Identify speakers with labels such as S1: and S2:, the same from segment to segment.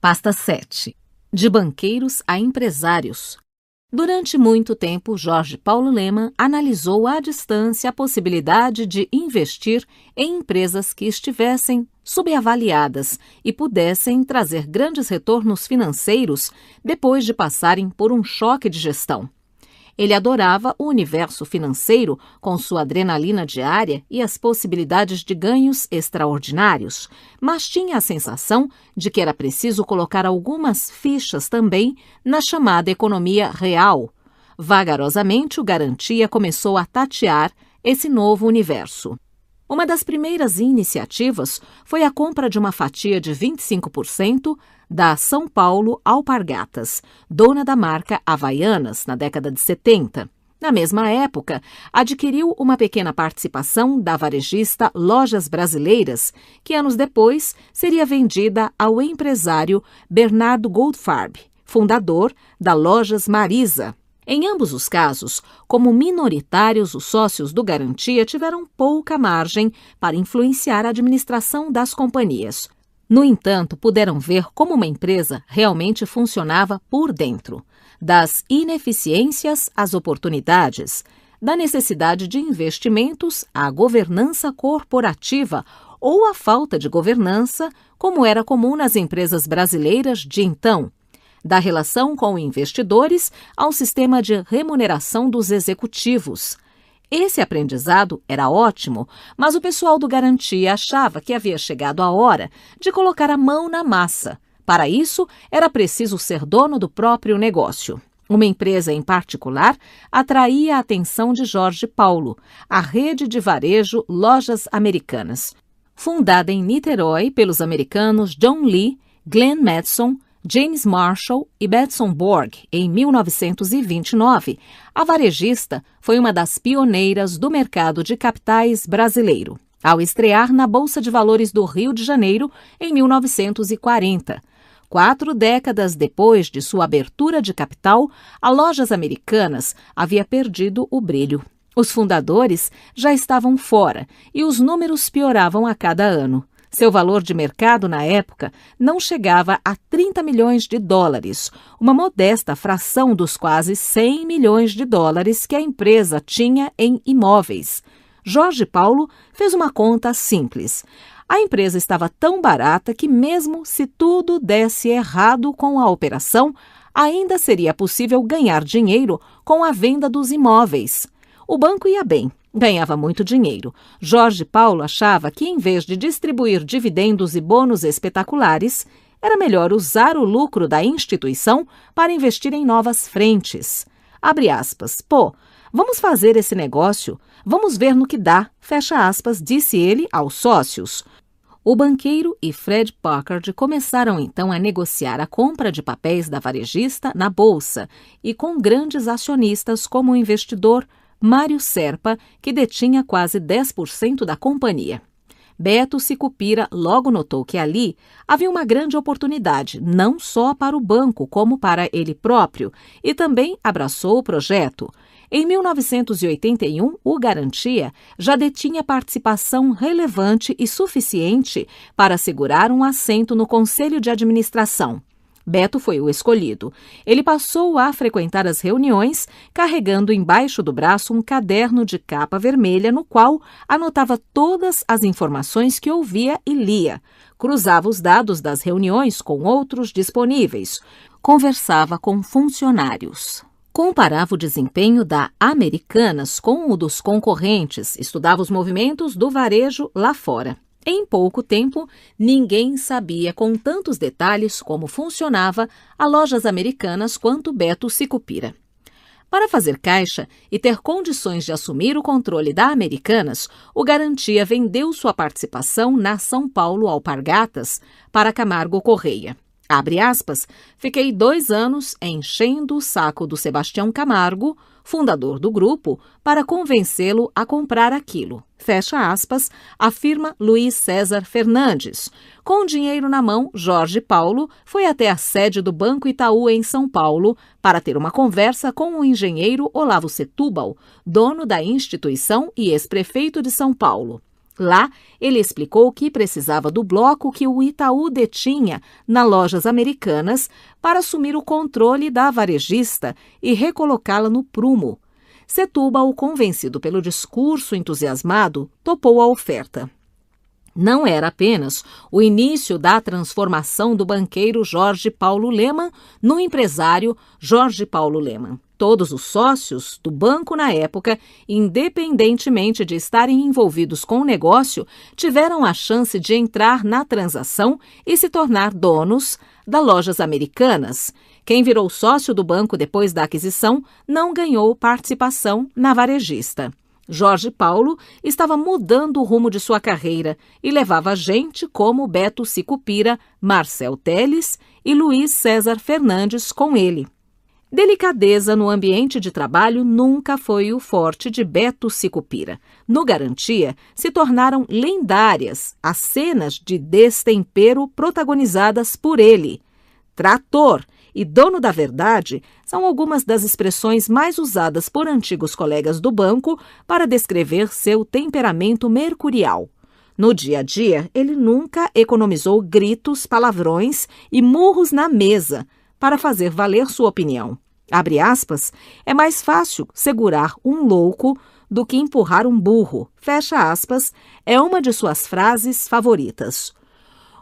S1: Pasta 7. De banqueiros a empresários. Durante muito tempo, Jorge Paulo Lemann analisou à distância a possibilidade de investir em empresas que estivessem subavaliadas e pudessem trazer grandes retornos financeiros depois de passarem por um choque de gestão. Ele adorava o universo financeiro com sua adrenalina diária e as possibilidades de ganhos extraordinários, mas tinha a sensação de que era preciso colocar algumas fichas também na chamada economia real. Vagarosamente, o Garantia começou a tatear esse novo universo. Uma das primeiras iniciativas foi a compra de uma fatia de 25% da São Paulo Alpargatas, dona da marca Havaianas, na década de 70. Na mesma época, adquiriu uma pequena participação da varejista Lojas Brasileiras, que anos depois seria vendida ao empresário Bernardo Goldfarb, fundador da Lojas Marisa. Em ambos os casos, como minoritários, os sócios do Garantia tiveram pouca margem para influenciar a administração das companhias. No entanto, puderam ver como uma empresa realmente funcionava por dentro, das ineficiências às oportunidades, da necessidade de investimentos à governança corporativa ou à falta de governança, como era comum nas empresas brasileiras de então, da relação com investidores ao sistema de remuneração dos executivos. Esse aprendizado era ótimo, mas o pessoal do Garantia achava que havia chegado a hora de colocar a mão na massa. Para isso, era preciso ser dono do próprio negócio. Uma empresa em particular atraía a atenção de Jorge Paulo, a rede de varejo Lojas Americanas. Fundada em Niterói pelos americanos John Lee, Glenn Mattson, James Marshall e Betson Borg, em 1929, a varejista foi uma das pioneiras do mercado de capitais brasileiro, ao estrear na Bolsa de Valores do Rio de Janeiro em 1940. 4 décadas depois de sua abertura de capital, a Lojas Americanas havia perdido o brilho. Os fundadores já estavam fora e os números pioravam a cada ano. Seu valor de mercado na época não chegava a 30 milhões de dólares, uma modesta fração dos quase 100 milhões de dólares que a empresa tinha em imóveis. Jorge Paulo fez uma conta simples. A empresa estava tão barata que mesmo se tudo desse errado com a operação, ainda seria possível ganhar dinheiro com a venda dos imóveis. O banco ia bem. Ganhava muito dinheiro. Jorge Paulo achava que, em vez de distribuir dividendos e bônus espetaculares, era melhor usar o lucro da instituição para investir em novas frentes. Abre aspas. Vamos fazer esse negócio, vamos ver no que dá, fecha aspas, disse ele aos sócios. O banqueiro e Fred Packard começaram então a negociar a compra de papéis da varejista na bolsa e com grandes acionistas como o investidor Mário Serpa, que detinha quase 10% da companhia. Beto Sicupira logo notou que ali havia uma grande oportunidade, não só para o banco, como para ele próprio, e também abraçou o projeto. Em 1981, o Garantia já detinha participação relevante e suficiente para assegurar um assento no Conselho de Administração. Beto foi o escolhido. Ele passou a frequentar as reuniões, carregando embaixo do braço um caderno de capa vermelha no qual anotava todas as informações que ouvia e lia, cruzava os dados das reuniões com outros disponíveis, conversava com funcionários. Comparava o desempenho da Americanas com o dos concorrentes, estudava os movimentos do varejo lá fora. Em pouco tempo, ninguém sabia com tantos detalhes como funcionava a Lojas Americanas quanto Beto Sicupira. Para fazer caixa e ter condições de assumir o controle da Americanas, o Garantia vendeu sua participação na São Paulo Alpargatas para Camargo Correia. Abre aspas, fiquei 2 anos enchendo o saco do Sebastião Camargo, fundador do grupo, para convencê-lo a comprar aquilo. Fecha aspas, afirma Luiz César Fernandes. Com o dinheiro na mão, Jorge Paulo foi até a sede do Banco Itaú em São Paulo para ter uma conversa com o engenheiro Olavo Setúbal, dono da instituição e ex-prefeito de São Paulo. Lá, ele explicou que precisava do bloco que o Itaú detinha nas Lojas Americanas para assumir o controle da varejista e recolocá-la no prumo. Setúbal, convencido pelo discurso entusiasmado, topou a oferta. Não era apenas o início da transformação do banqueiro Jorge Paulo Lemann no empresário Jorge Paulo Lemann. Todos os sócios do banco na época, independentemente de estarem envolvidos com o negócio, tiveram a chance de entrar na transação e se tornar donos das Lojas Americanas. Quem virou sócio do banco depois da aquisição não ganhou participação na varejista. Jorge Paulo estava mudando o rumo de sua carreira e levava gente como Beto Sicupira, Marcel Teles e Luiz César Fernandes com ele. Delicadeza no ambiente de trabalho nunca foi o forte de Beto Sicupira. No Garantia, se tornaram lendárias as cenas de destempero protagonizadas por ele. Trator e dono da verdade são algumas das expressões mais usadas por antigos colegas do banco para descrever seu temperamento mercurial. No dia a dia, ele nunca economizou gritos, palavrões e murros na mesa para fazer valer sua opinião. Abre aspas, é mais fácil segurar um louco do que empurrar um burro. Fecha aspas, é uma de suas frases favoritas.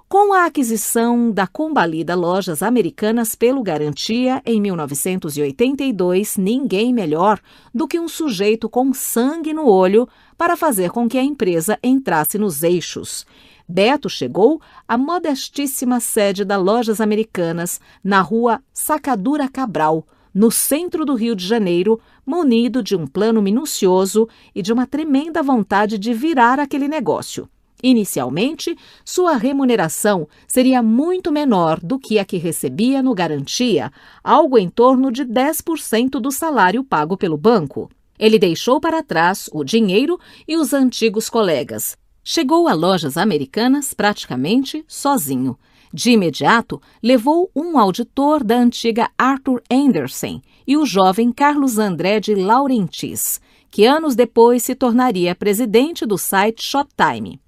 S1: Com a aquisição da combalida Lojas Americanas pelo Garantia em 1982, ninguém melhor do que um sujeito com sangue no olho para fazer com que a empresa entrasse nos eixos. Beto chegou à modestíssima sede da Lojas Americanas, na rua Sacadura Cabral, no centro do Rio de Janeiro, munido de um plano minucioso e de uma tremenda vontade de virar aquele negócio. Inicialmente, sua remuneração seria muito menor do que a que recebia no Garantia, algo em torno de 10% do salário pago pelo banco. Ele deixou para trás o dinheiro e os antigos colegas. Chegou a Lojas Americanas praticamente sozinho. De imediato, levou um auditor da antiga Arthur Andersen e o jovem Carlos André de Laurentiis, que anos depois se tornaria presidente do site Shoptime.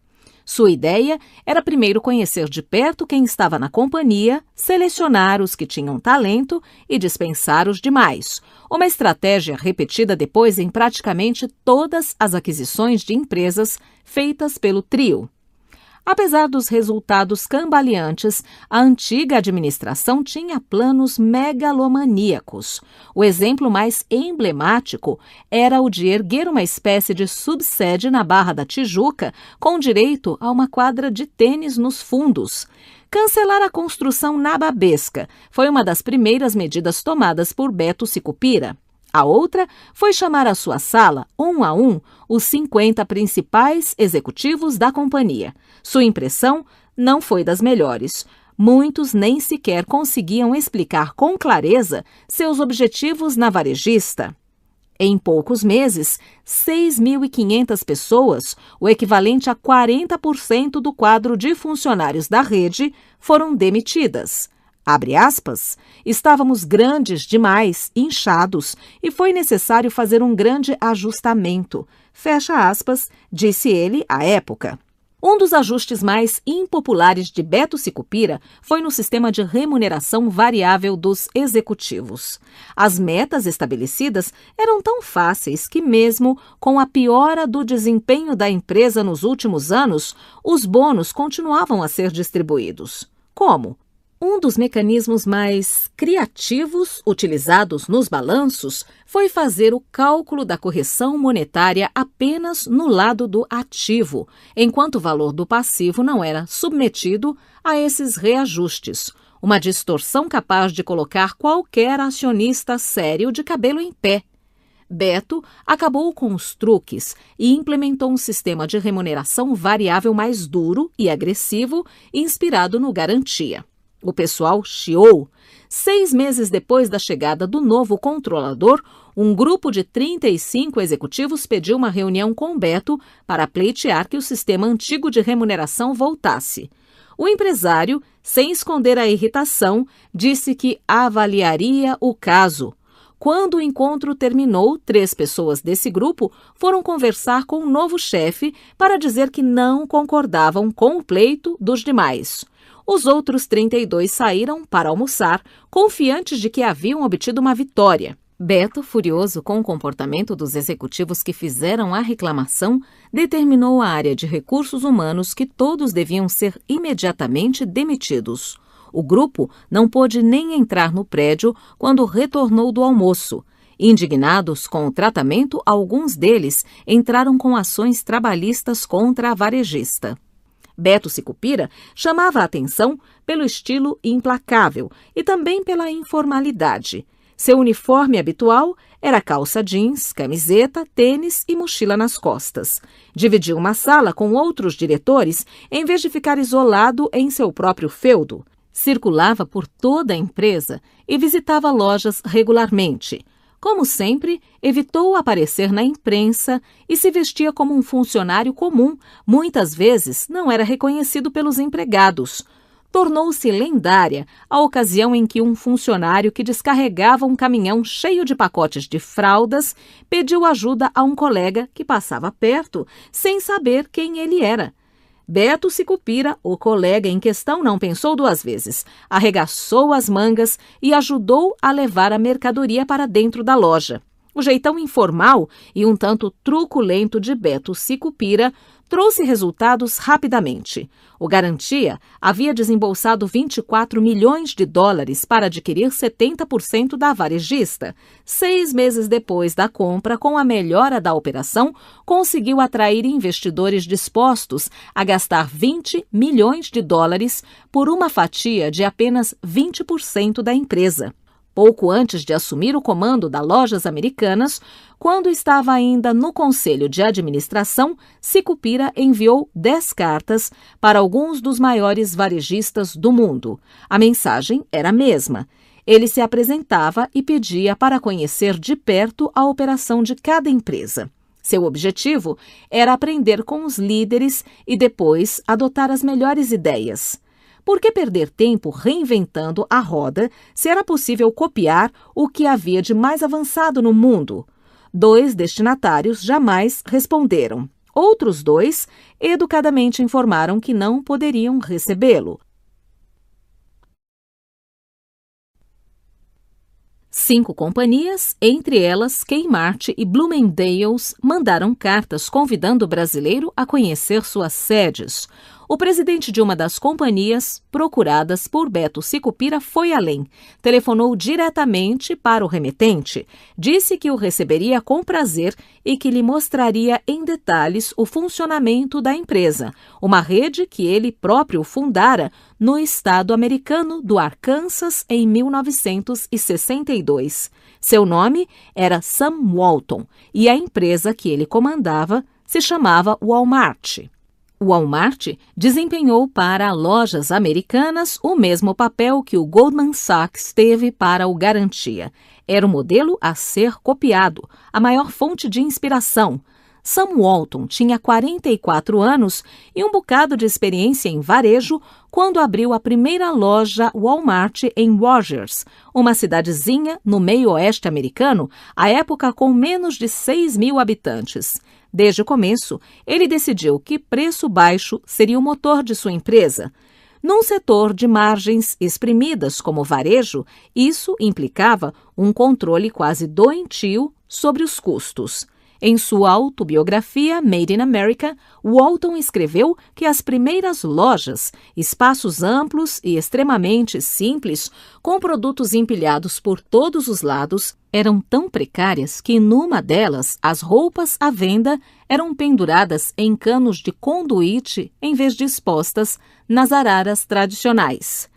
S1: Sua ideia era primeiro conhecer de perto quem estava na companhia, selecionar os que tinham talento e dispensar os demais. Uma estratégia repetida depois em praticamente todas as aquisições de empresas feitas pelo trio. Apesar dos resultados cambaleantes, a antiga administração tinha planos megalomaníacos. O exemplo mais emblemático era o de erguer uma espécie de subsede na Barra da Tijuca, com direito a uma quadra de tênis nos fundos. Cancelar a construção nababesca foi uma das primeiras medidas tomadas por Beto Sicupira. A outra foi chamar à sua sala, um a um, os 50 principais executivos da companhia. Sua impressão não foi das melhores. Muitos nem sequer conseguiam explicar com clareza seus objetivos na varejista. Em poucos meses, 6.500 pessoas, o equivalente a 40% do quadro de funcionários da rede, foram demitidas. Abre aspas, estávamos grandes demais, inchados, e foi necessário fazer um grande ajustamento. Fecha aspas, disse ele à época. Um dos ajustes mais impopulares de Beto Sicupira foi no sistema de remuneração variável dos executivos. As metas estabelecidas eram tão fáceis que, mesmo com a piora do desempenho da empresa nos últimos anos, os bônus continuavam a ser distribuídos. Como? Um dos mecanismos mais criativos utilizados nos balanços foi fazer o cálculo da correção monetária apenas no lado do ativo, enquanto o valor do passivo não era submetido a esses reajustes, uma distorção capaz de colocar qualquer acionista sério de cabelo em pé. Beto acabou com os truques e implementou um sistema de remuneração variável mais duro e agressivo, inspirado no Garantia. O pessoal chiou. 6 meses depois da chegada do novo controlador, um grupo de 35 executivos pediu uma reunião com Beto para pleitear que o sistema antigo de remuneração voltasse. O empresário, sem esconder a irritação, disse que avaliaria o caso. Quando o encontro terminou, 3 pessoas desse grupo foram conversar com o novo chefe para dizer que não concordavam com o pleito dos demais. Os outros 32 saíram para almoçar, confiantes de que haviam obtido uma vitória. Beto, furioso com o comportamento dos executivos que fizeram a reclamação, determinou à área de recursos humanos que todos deviam ser imediatamente demitidos. O grupo não pôde nem entrar no prédio quando retornou do almoço. Indignados com o tratamento, alguns deles entraram com ações trabalhistas contra a varejista. Beto Sicupira chamava a atenção pelo estilo implacável e também pela informalidade. Seu uniforme habitual era calça jeans, camiseta, tênis e mochila nas costas. Dividia uma sala com outros diretores em vez de ficar isolado em seu próprio feudo. Circulava por toda a empresa e visitava lojas regularmente. Como sempre, evitou aparecer na imprensa e se vestia como um funcionário comum. Muitas vezes não era reconhecido pelos empregados. Tornou-se lendária a ocasião em que um funcionário que descarregava um caminhão cheio de pacotes de fraldas pediu ajuda a um colega que passava perto, sem saber quem ele era. Beto Sicupira, o colega em questão, não pensou 2 vezes, arregaçou as mangas e ajudou a levar a mercadoria para dentro da loja. O jeitão informal e um tanto truculento de Beto Sicupira trouxe resultados rapidamente. O Garantia havia desembolsado $24 milhões para adquirir 70% da varejista. 6 meses depois da compra, com a melhora da operação, conseguiu atrair investidores dispostos a gastar $20 milhões por uma fatia de apenas 20% da empresa. Pouco antes de assumir o comando da Lojas Americanas, quando estava ainda no Conselho de Administração, Sicupira enviou 10 cartas para alguns dos maiores varejistas do mundo. A mensagem era a mesma. Ele se apresentava e pedia para conhecer de perto a operação de cada empresa. Seu objetivo era aprender com os líderes e depois adotar as melhores ideias. Por que perder tempo reinventando a roda se era possível copiar o que havia de mais avançado no mundo? 2 destinatários jamais responderam. Outros 2 educadamente informaram que não poderiam recebê-lo. 5 companhias, entre elas Kmart e Bloomingdale's, mandaram cartas convidando o brasileiro a conhecer suas sedes. O presidente de uma das companhias, procuradas por Beto Sicupira, foi além. Telefonou diretamente para o remetente, disse que o receberia com prazer e que lhe mostraria em detalhes o funcionamento da empresa, uma rede que ele próprio fundara no estado americano do Arkansas em 1962. Seu nome era Sam Walton e a empresa que ele comandava se chamava Walmart. O Walmart desempenhou para Lojas Americanas o mesmo papel que o Goldman Sachs teve para o Garantia. Era o modelo a ser copiado, a maior fonte de inspiração. Sam Walton tinha 44 anos e um bocado de experiência em varejo quando abriu a primeira loja Walmart em Rogers, uma cidadezinha no meio-oeste americano, à época com menos de 6.000 habitantes. Desde o começo, ele decidiu que preço baixo seria o motor de sua empresa. Num setor de margens exprimidas como varejo, isso implicava um controle quase doentio sobre os custos. Em sua autobiografia Made in America, Walton escreveu que as primeiras lojas, espaços amplos e extremamente simples, com produtos empilhados por todos os lados, eram tão precárias que numa delas as roupas à venda eram penduradas em canos de conduíte em vez de expostas nas araras tradicionais.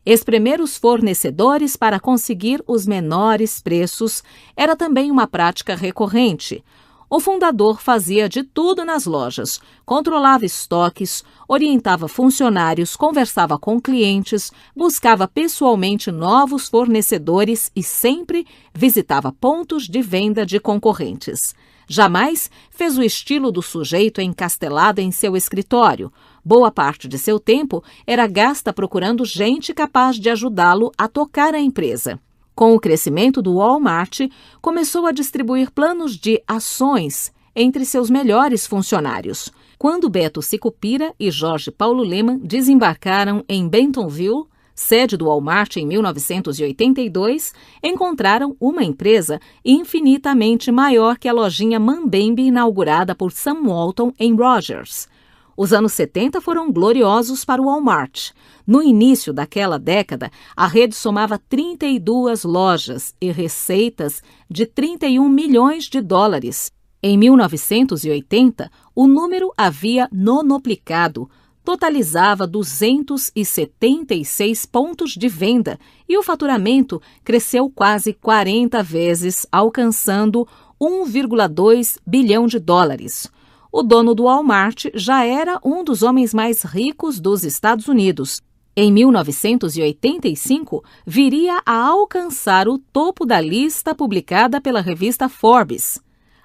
S1: Espremer os fornecedores para conseguir os menores preços era também uma prática recorrente. O fundador fazia de tudo nas lojas, controlava estoques, orientava funcionários, conversava com clientes, buscava pessoalmente novos fornecedores e sempre visitava pontos de venda de concorrentes. Jamais fez o estilo do sujeito encastelado em seu escritório. Boa parte de seu tempo era gasta procurando gente capaz de ajudá-lo a tocar a empresa. Com o crescimento do Walmart, começou a distribuir planos de ações entre seus melhores funcionários. Quando Beto Sicupira e Jorge Paulo Lemann desembarcaram em Bentonville, sede do Walmart em 1982, encontraram uma empresa infinitamente maior que a lojinha Mambembe inaugurada por Sam Walton em Rogers. Os anos 70 foram gloriosos para o Walmart. No início daquela década, a rede somava 32 lojas e receitas de 31 milhões de dólares. Em 1980, o número havia nonuplicado, totalizava 276 pontos de venda e o faturamento cresceu quase 40 vezes, alcançando 1,2 bilhão de dólares. O dono do Walmart já era um dos homens mais ricos dos Estados Unidos. Em 1985, viria a alcançar o topo da lista publicada pela revista Forbes.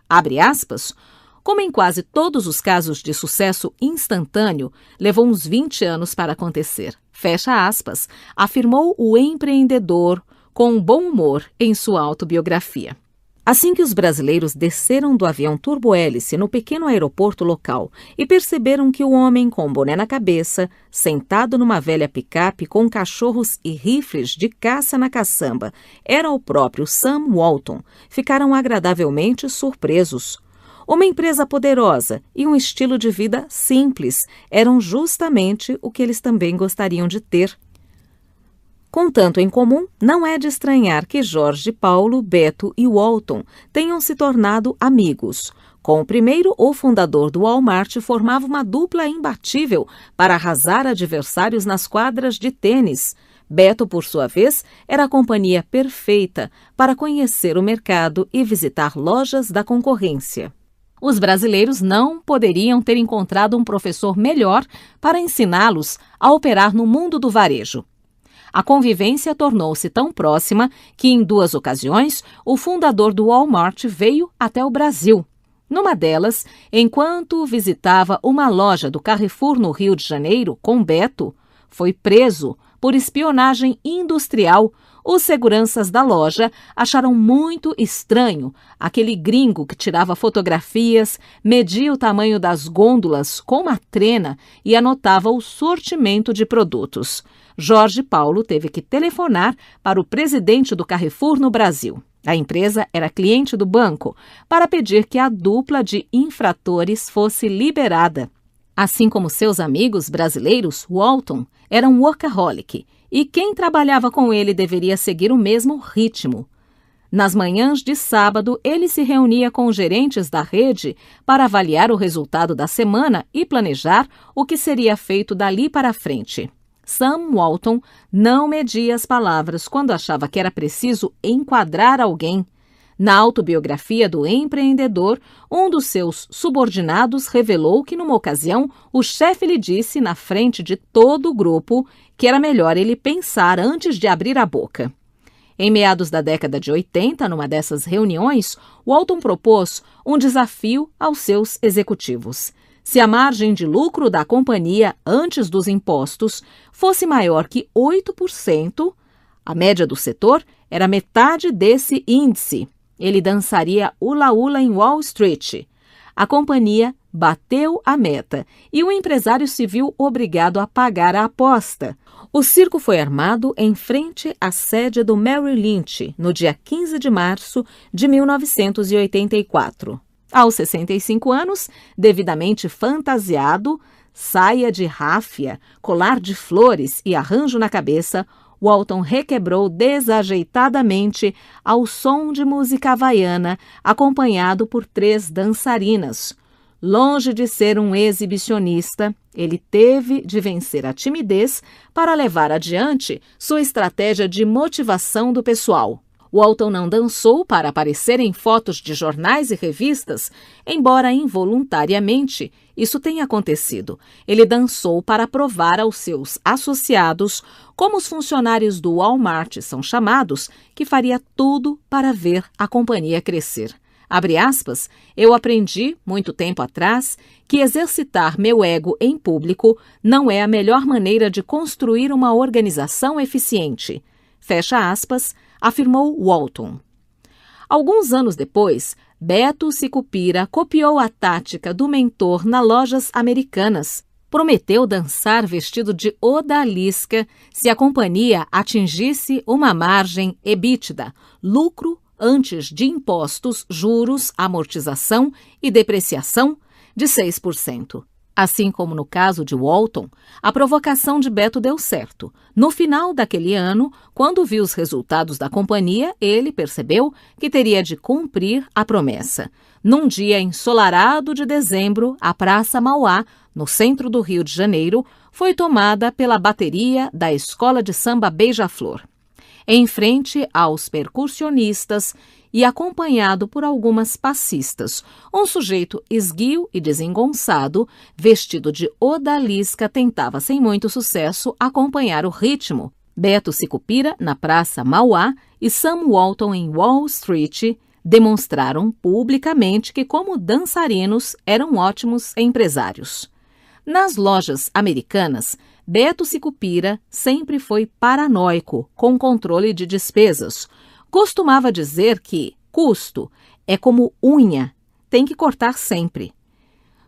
S1: Abre aspas, como em quase todos os casos de sucesso instantâneo, levou uns 20 anos para acontecer. Fecha aspas, afirmou o empreendedor com bom humor em sua autobiografia. Assim que os brasileiros desceram do avião turbohélice no pequeno aeroporto local e perceberam que o homem com boné na cabeça, sentado numa velha picape com cachorros e rifles de caça na caçamba, era o próprio Sam Walton, ficaram agradavelmente surpresos. Uma empresa poderosa e um estilo de vida simples eram justamente o que eles também gostariam de ter. Com tanto em comum, não é de estranhar que Jorge Paulo, Beto e Walton tenham se tornado amigos. Com o primeiro, o fundador do Walmart formava uma dupla imbatível para arrasar adversários nas quadras de tênis. Beto, por sua vez, era a companhia perfeita para conhecer o mercado e visitar lojas da concorrência. Os brasileiros não poderiam ter encontrado um professor melhor para ensiná-los a operar no mundo do varejo. A convivência tornou-se tão próxima que, em 2 ocasiões, o fundador do Walmart veio até o Brasil. Numa delas, enquanto visitava uma loja do Carrefour no Rio de Janeiro com Beto, foi preso por espionagem industrial. Os seguranças da loja acharam muito estranho aquele gringo que tirava fotografias, media o tamanho das gôndolas com uma trena e anotava o sortimento de produtos. Jorge Paulo teve que telefonar para o presidente do Carrefour no Brasil. A empresa era cliente do banco para pedir que a dupla de infratores fosse liberada. Assim como seus amigos brasileiros, Walton era um workaholic e quem trabalhava com ele deveria seguir o mesmo ritmo. Nas manhãs de sábado, ele se reunia com os gerentes da rede para avaliar o resultado da semana e planejar o que seria feito dali para frente. Sam Walton não media as palavras quando achava que era preciso enquadrar alguém. Na autobiografia do empreendedor, um dos seus subordinados revelou que, numa ocasião, o chefe lhe disse, na frente de todo o grupo, que era melhor ele pensar antes de abrir a boca. Em meados da década de 80, numa dessas reuniões, Walton propôs um desafio aos seus executivos. Se a margem de lucro da companhia antes dos impostos fosse maior que 8%, a média do setor era metade desse índice. Ele dançaria hula-hula em Wall Street. A companhia bateu a meta e o empresário se viu obrigado a pagar a aposta. O circo foi armado em frente à sede do Merrill Lynch no dia 15 de março de 1984. Aos 65 anos, devidamente fantasiado, saia de ráfia, colar de flores e arranjo na cabeça, Walton requebrou desajeitadamente ao som de música havaiana, acompanhado por 3 dançarinas. Longe de ser um exibicionista, ele teve de vencer a timidez para levar adiante sua estratégia de motivação do pessoal. Walton não dançou para aparecer em fotos de jornais e revistas, embora involuntariamente isso tenha acontecido. Ele dançou para provar aos seus associados, como os funcionários do Walmart são chamados, que faria tudo para ver a companhia crescer. Abre aspas, eu aprendi, muito tempo atrás, que exercitar meu ego em público não é a melhor maneira de construir uma organização eficiente. fecha aspas, afirmou Walton. Alguns anos depois, Beto Sicupira copiou a tática do mentor nas lojas americanas. Prometeu dançar vestido de odalisca se a companhia atingisse uma margem EBITDA, lucro antes de impostos, juros, amortização e depreciação, de 6%. Assim como no caso de Walton, a provocação de Beto deu certo. No final daquele ano, quando viu os resultados da companhia, ele percebeu que teria de cumprir a promessa. Num dia ensolarado de dezembro, a Praça Mauá, no centro do Rio de Janeiro, foi tomada pela bateria da Escola de Samba Beija-Flor. Em frente aos percussionistas e acompanhado por algumas passistas, um sujeito esguio e desengonçado, vestido de odalisca, tentava sem muito sucesso acompanhar o ritmo. Beto Sicupira, na Praça Mauá, e Sam Walton, em Wall Street, demonstraram publicamente que, como dançarinos, eram ótimos empresários. Nas lojas americanas, Beto Sicupira sempre foi paranoico com controle de despesas. Costumava dizer que custo é como unha, tem que cortar sempre.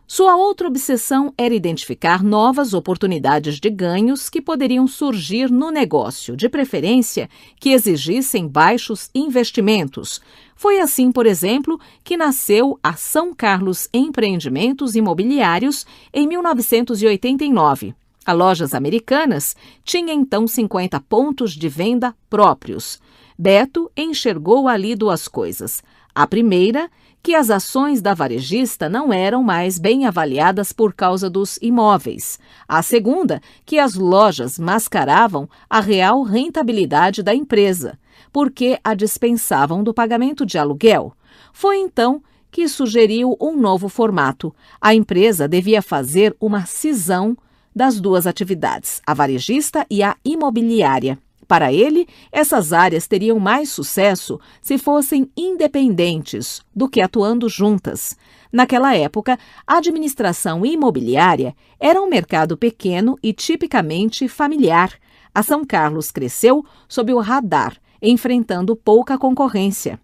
S1: Sua outra obsessão era identificar novas oportunidades de ganhos que poderiam surgir no negócio, de preferência que exigissem baixos investimentos. Foi assim, por exemplo, que nasceu a São Carlos Empreendimentos Imobiliários em 1989. A Lojas Americanas tinha então 50 pontos de venda próprios. Beto enxergou ali duas coisas. A primeira, que as ações da varejista não eram mais bem avaliadas por causa dos imóveis. A segunda, que as lojas mascaravam a real rentabilidade da empresa, porque a dispensavam do pagamento de aluguel. Foi então que sugeriu um novo formato. A empresa devia fazer uma cisão das duas atividades, a varejista e a imobiliária. Para ele, essas áreas teriam mais sucesso se fossem independentes do que atuando juntas. Naquela época, a administração imobiliária era um mercado pequeno e tipicamente familiar. A São Carlos cresceu sob o radar, enfrentando pouca concorrência.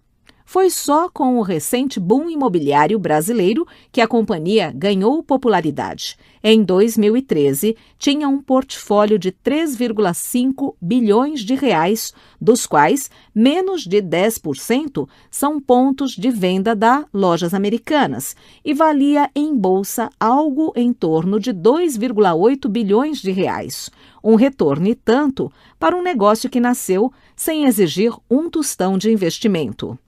S1: Foi só com o recente boom imobiliário brasileiro que a companhia ganhou popularidade. Em 2013, tinha um portfólio de 3,5 bilhões de reais, dos quais menos de 10% são pontos de venda da Lojas Americanas, e valia em bolsa algo em torno de 2,8 bilhões de reais. Um retorno e tanto para um negócio que nasceu sem exigir um tostão de investimento.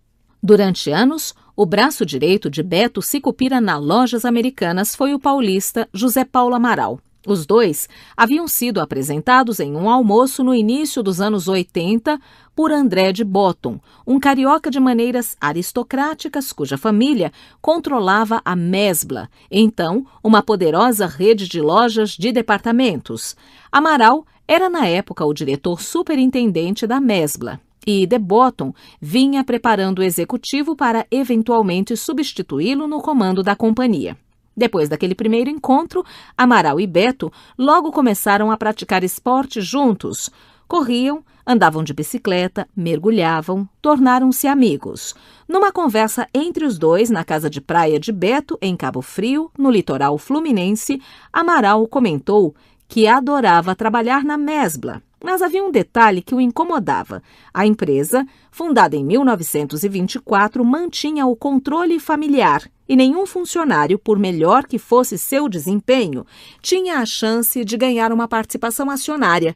S1: Durante anos, o braço direito de Beto Sicupira nas Lojas Americanas foi o paulista José Paulo Amaral. Os dois haviam sido apresentados em um almoço no início dos anos 80 por André de Botton, um carioca de maneiras aristocráticas cuja família controlava a Mesbla, então uma poderosa rede de lojas de departamentos. Amaral era na época o diretor superintendente da Mesbla. E de Botton vinha preparando o executivo para eventualmente substituí-lo no comando da companhia. Depois daquele primeiro encontro, Amaral e Beto logo começaram a praticar esporte juntos. Corriam, andavam de bicicleta, mergulhavam, tornaram-se amigos. Numa conversa entre os dois na casa de praia de Beto, em Cabo Frio, no litoral fluminense, Amaral comentou que adorava trabalhar na Mesbla. Mas havia um detalhe que o incomodava. A empresa, fundada em 1924, mantinha o controle familiar e nenhum funcionário, por melhor que fosse seu desempenho, tinha a chance de ganhar uma participação acionária.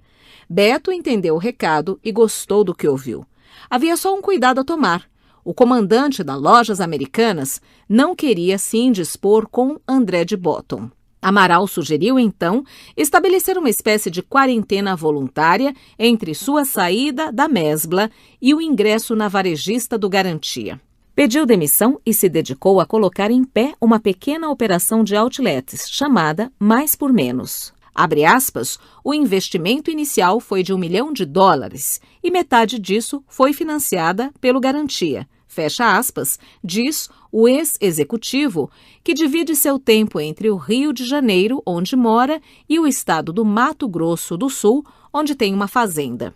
S1: Beto entendeu o recado e gostou do que ouviu. Havia só um cuidado a tomar. O comandante das Lojas Americanas não queria se indispor com André de Botton. Amaral sugeriu, então, estabelecer uma espécie de quarentena voluntária entre sua saída da Mesbla e o ingresso na varejista do Garantia. Pediu demissão e se dedicou a colocar em pé uma pequena operação de outlets, chamada Mais por Menos. Abre aspas, o investimento inicial foi de $1 milhão e metade disso foi financiada pelo Garantia. Fecha aspas, diz o ex-executivo, que divide seu tempo entre o Rio de Janeiro, onde mora, e o estado do Mato Grosso do Sul, onde tem uma fazenda.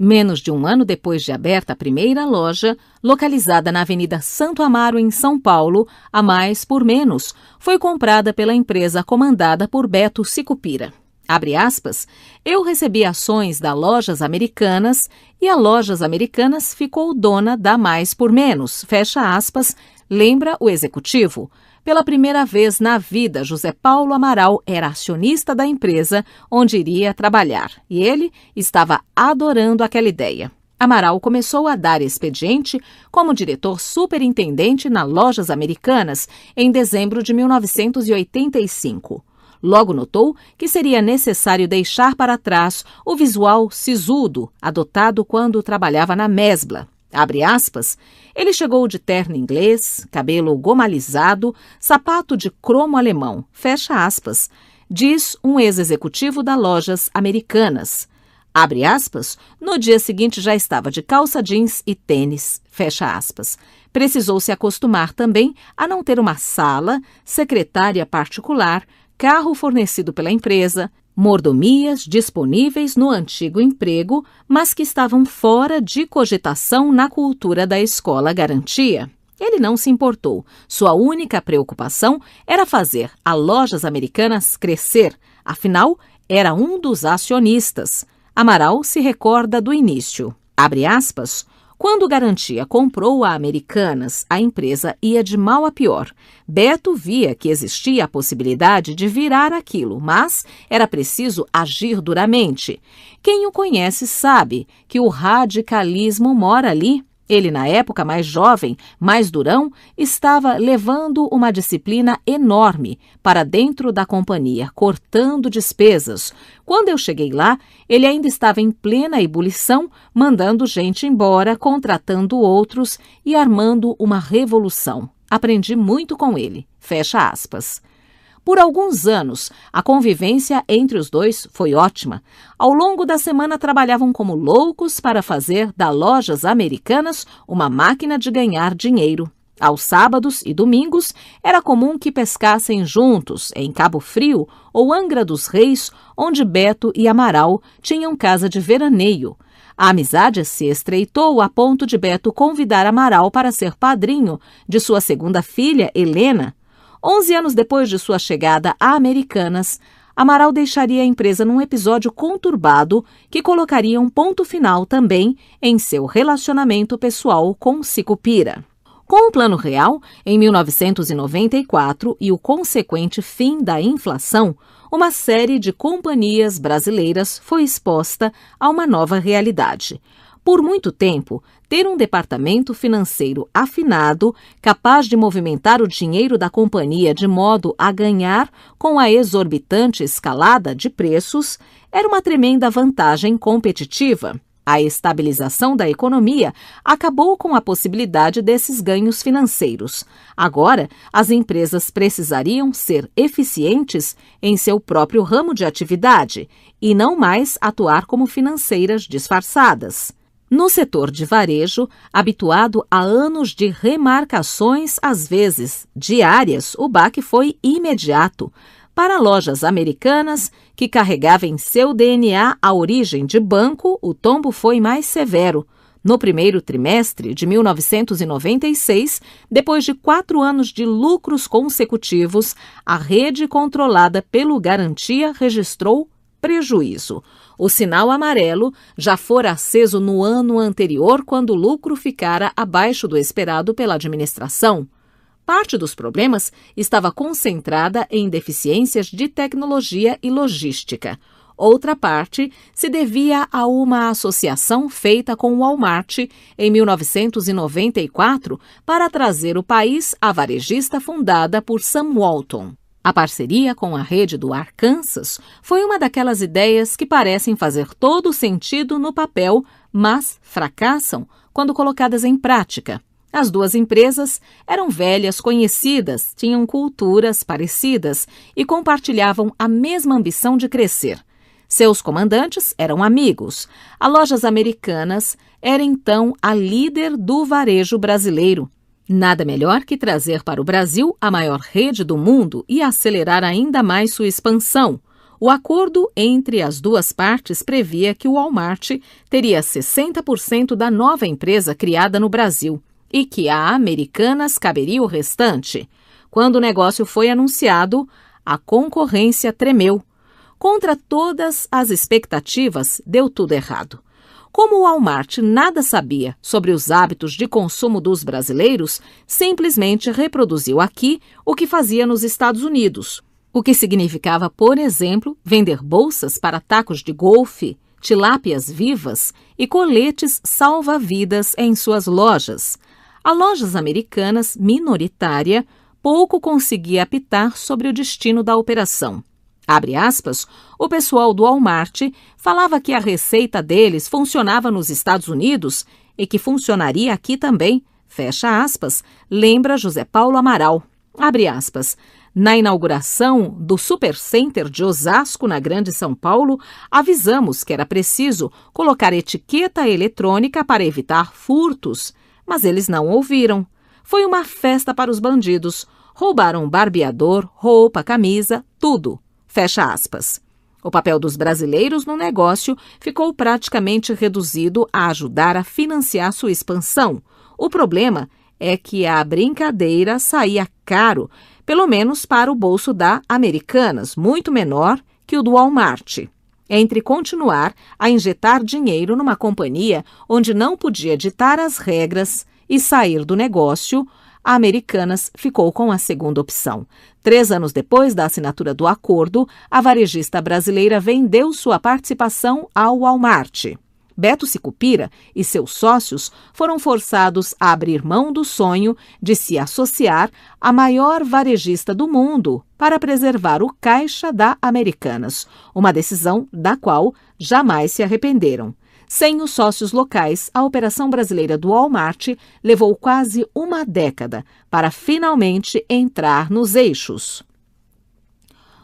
S1: Menos de um ano depois de aberta a primeira loja, localizada na Avenida Santo Amaro, em São Paulo, a Mais por Menos foi comprada pela empresa comandada por Beto Sicupira. Abre aspas, eu recebi ações da Lojas Americanas e a Lojas Americanas ficou dona da Mais por Menos, fecha aspas, lembra o executivo. Pela primeira vez na vida, José Paulo Amaral era acionista da empresa onde iria trabalhar e ele estava adorando aquela ideia. Amaral começou a dar expediente como diretor superintendente na Lojas Americanas em dezembro de 1985. Logo notou que seria necessário deixar para trás o visual sisudo adotado quando trabalhava na Mesbla. Abre aspas, ele chegou de terno inglês, cabelo gomalizado, sapato de cromo alemão, fecha aspas, diz um ex-executivo da Lojas Americanas. Abre aspas, no dia seguinte já estava de calça jeans e tênis, fecha aspas. Precisou se acostumar também a não ter uma sala, secretária particular, carro fornecido pela empresa, mordomias disponíveis no antigo emprego, mas que estavam fora de cogitação na cultura da escola Garantia. Ele não se importou. Sua única preocupação era fazer a Lojas Americanas crescer. Afinal, era um dos acionistas. Amaral se recorda do início. Abre aspas, quando Garantia comprou a Americanas, a empresa ia de mal a pior. Beto via que existia a possibilidade de virar aquilo, mas era preciso agir duramente. Quem o conhece sabe que o radicalismo mora ali. Ele, na época mais jovem, mais durão, estava levando uma disciplina enorme para dentro da companhia, cortando despesas. Quando eu cheguei lá, ele ainda estava em plena ebulição, mandando gente embora, contratando outros e armando uma revolução. Aprendi muito com ele. Fecha aspas. Por alguns anos, a convivência entre os dois foi ótima. Ao longo da semana trabalhavam como loucos para fazer da Lojas Americanas uma máquina de ganhar dinheiro. Aos sábados e domingos, era comum que pescassem juntos em Cabo Frio ou Angra dos Reis, onde Beto e Amaral tinham casa de veraneio. A amizade se estreitou a ponto de Beto convidar Amaral para ser padrinho de sua segunda filha, Helena. 11 anos depois de sua chegada a Americanas, Amaral deixaria a empresa num episódio conturbado que colocaria um ponto final também em seu relacionamento pessoal com Sicupira. Com o Plano Real, em 1994, e o consequente fim da inflação, uma série de companhias brasileiras foi exposta a uma nova realidade. Por muito tempo, ter um departamento financeiro afinado, capaz de movimentar o dinheiro da companhia de modo a ganhar com a exorbitante escalada de preços, era uma tremenda vantagem competitiva. A estabilização da economia acabou com a possibilidade desses ganhos financeiros. Agora, as empresas precisariam ser eficientes em seu próprio ramo de atividade e não mais atuar como financeiras disfarçadas. No setor de varejo, habituado a anos de remarcações, às vezes diárias, o baque foi imediato. Para Lojas Americanas, que carregava em seu DNA a origem de banco, o tombo foi mais severo. No primeiro trimestre de 1996, depois de 4 anos de lucros consecutivos, a rede controlada pelo Garantia registrou prejuízo. O sinal amarelo já fora aceso no ano anterior, quando o lucro ficara abaixo do esperado pela administração. Parte dos problemas estava concentrada em deficiências de tecnologia e logística. Outra parte se devia a uma associação feita com o Walmart em 1994 para trazer o país à varejista fundada por Sam Walton. A parceria com a rede do Arkansas foi uma daquelas ideias que parecem fazer todo sentido no papel, mas fracassam quando colocadas em prática. As duas empresas eram velhas conhecidas, tinham culturas parecidas e compartilhavam a mesma ambição de crescer. Seus comandantes eram amigos. A Lojas Americanas era então a líder do varejo brasileiro. Nada melhor que trazer para o Brasil a maior rede do mundo e acelerar ainda mais sua expansão. O acordo entre as duas partes previa que o Walmart teria 60% da nova empresa criada no Brasil e que a Americanas caberia o restante. Quando o negócio foi anunciado, a concorrência tremeu. Contra todas as expectativas, deu tudo errado. Como o Walmart nada sabia sobre os hábitos de consumo dos brasileiros, simplesmente reproduziu aqui o que fazia nos Estados Unidos. O que significava, por exemplo, vender bolsas para tacos de golfe, tilápias vivas e coletes salva-vidas em suas lojas. A Lojas Americanas, minoritária, pouco conseguia apitar sobre o destino da operação. Abre aspas, o pessoal do Walmart falava que a receita deles funcionava nos Estados Unidos e que funcionaria aqui também, fecha aspas, lembra José Paulo Amaral. Abre aspas. Na inauguração do Supercenter de Osasco, na Grande São Paulo, avisamos que era preciso colocar etiqueta eletrônica para evitar furtos, mas eles não ouviram. Foi uma festa para os bandidos. Roubaram barbeador, roupa, camisa, tudo. Fecha aspas. O papel dos brasileiros no negócio ficou praticamente reduzido a ajudar a financiar sua expansão. O problema é que a brincadeira saía caro, pelo menos para o bolso da Americanas, muito menor que o do Walmart. Entre continuar a injetar dinheiro numa companhia onde não podia ditar as regras e sair do negócio, a Americanas ficou com a segunda opção. 3 anos depois da assinatura do acordo, a varejista brasileira vendeu sua participação ao Walmart. Beto Sicupira e seus sócios foram forçados a abrir mão do sonho de se associar à maior varejista do mundo para preservar o caixa da Americanas, uma decisão da qual jamais se arrependeram. Sem os sócios locais, a operação brasileira do Walmart levou quase uma década para finalmente entrar nos eixos.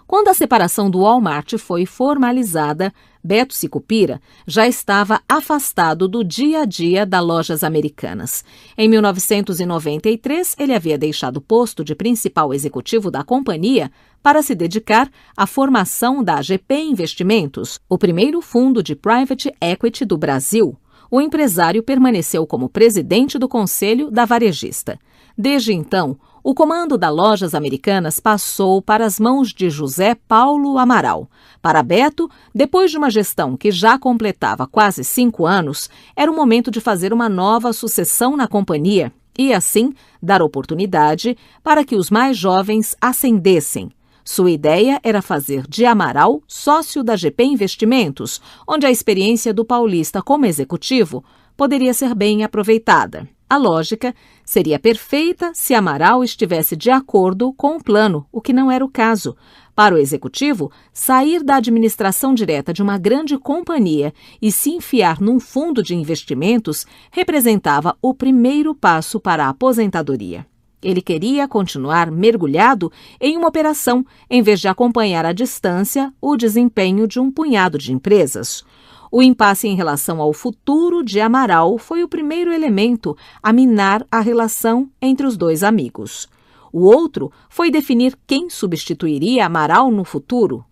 S1: Quando a separação do Walmart foi formalizada, Beto Sicupira já estava afastado do dia a dia das Lojas Americanas. Em 1993, ele havia deixado o posto de principal executivo da companhia para se dedicar à formação da GP Investimentos, o primeiro fundo de private equity do Brasil. O empresário permaneceu como presidente do conselho da varejista. Desde então, o comando das Lojas Americanas passou para as mãos de José Paulo Amaral. Para Beto, depois de uma gestão que já completava quase 5 anos, era o momento de fazer uma nova sucessão na companhia e, assim, dar oportunidade para que os mais jovens ascendessem. Sua ideia era fazer de Amaral sócio da GP Investimentos, onde a experiência do paulista como executivo poderia ser bem aproveitada. A lógica seria perfeita se Amaral estivesse de acordo com o plano, o que não era o caso. Para o executivo, sair da administração direta de uma grande companhia e se enfiar num fundo de investimentos representava o primeiro passo para a aposentadoria. Ele queria continuar mergulhado em uma operação, em vez de acompanhar à distância o desempenho de um punhado de empresas. O impasse em relação ao futuro de Amaral foi o primeiro elemento a minar a relação entre os dois amigos. O outro foi definir quem substituiria Amaral no futuro.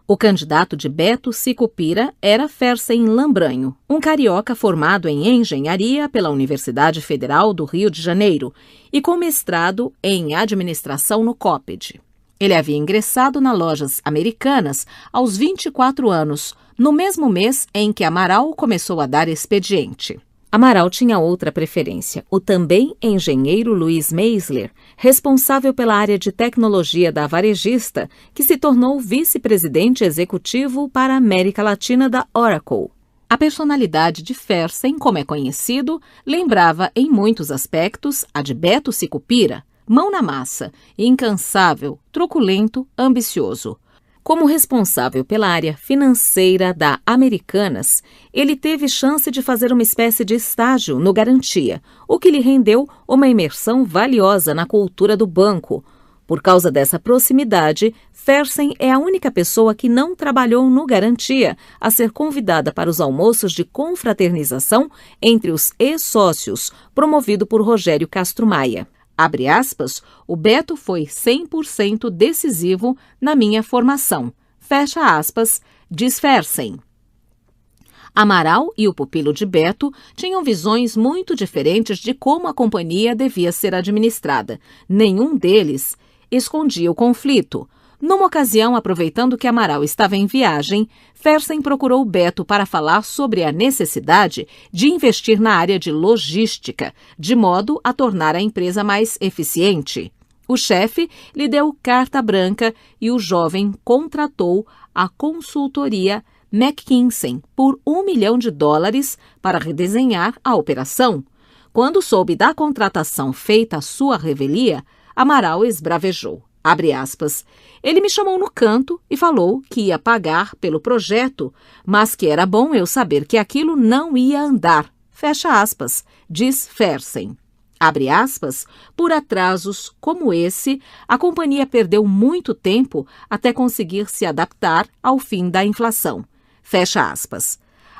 S1: O candidato de Beto Sicupira era Fersen Lambranho, um carioca formado em engenharia pela Universidade Federal do Rio de Janeiro e com mestrado em administração no COPED. Ele havia ingressado nas Lojas Americanas aos 24 anos, no mesmo mês em que Amaral começou a dar expediente. Amaral tinha outra preferência, o também engenheiro Luiz Meisler, responsável pela área de tecnologia da varejista, que se tornou vice-presidente executivo para a América Latina da Oracle. A personalidade de Fersen, como é conhecido, lembrava em muitos aspectos a de Beto Sicupira, mão na massa, incansável, truculento, ambicioso. Como responsável pela área financeira da Americanas, ele teve chance de fazer uma espécie de estágio no Garantia, o que lhe rendeu uma imersão valiosa na cultura do banco. Por causa dessa proximidade, Fersen é a única pessoa que não trabalhou no Garantia a ser convidada para os almoços de confraternização entre os ex-sócios, promovido por Rogério Castro Maia. Abre aspas, o Beto foi 100% decisivo na minha formação, fecha aspas, diz Fersen. Amaral e o pupilo de Beto tinham visões muito diferentes de como a companhia devia ser administrada. Nenhum deles escondia o conflito. Numa ocasião, aproveitando que Amaral estava em viagem, Fersen procurou Beto para falar sobre a necessidade de investir na área de logística, de modo a tornar a empresa mais eficiente. O chefe lhe deu carta branca e o jovem contratou a consultoria McKinsey por $1 milhão para redesenhar a operação. Quando soube da contratação feita à sua revelia, Amaral esbravejou. Abre aspas. Ele me chamou no canto e falou que ia pagar pelo projeto, mas que era bom eu saber que aquilo não ia andar. Fecha aspas, diz Fersen. Abre aspas, por atrasos como esse, a companhia perdeu muito tempo até conseguir se adaptar ao fim da inflação. Fecha aspas.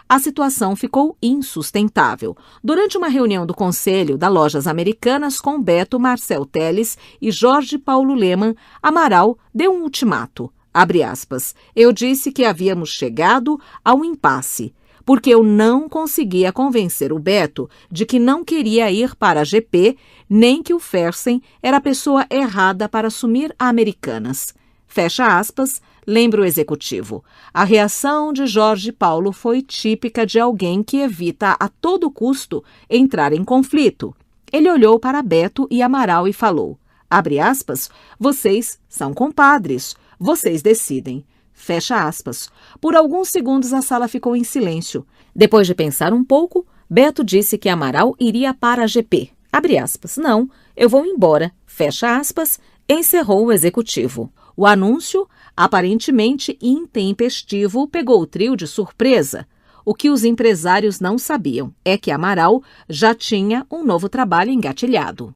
S1: A situação ficou insustentável. Durante uma reunião do Conselho da Lojas Americanas com Beto, Marcel Teles e Jorge Paulo Lemann, Amaral deu um ultimato. Abre aspas. Eu disse que havíamos chegado ao impasse, porque eu não conseguia convencer o Beto de que não queria ir para a GP, nem que o Fersen era a pessoa errada para assumir a Americanas. Fecha aspas, lembra o executivo. A reação de Jorge Paulo foi típica de alguém que evita a todo custo entrar em conflito. Ele olhou para Beto e Amaral e falou, abre aspas, vocês são compadres, vocês decidem. Fecha aspas. Por alguns segundos a sala ficou em silêncio. Depois de pensar um pouco, Beto disse que Amaral iria para a GP. Abre aspas. Não, eu vou embora. Fecha aspas. Encerrou o executivo. O anúncio, aparentemente intempestivo, pegou o trio de surpresa. O que os empresários não sabiam é que Amaral já tinha um novo trabalho engatilhado.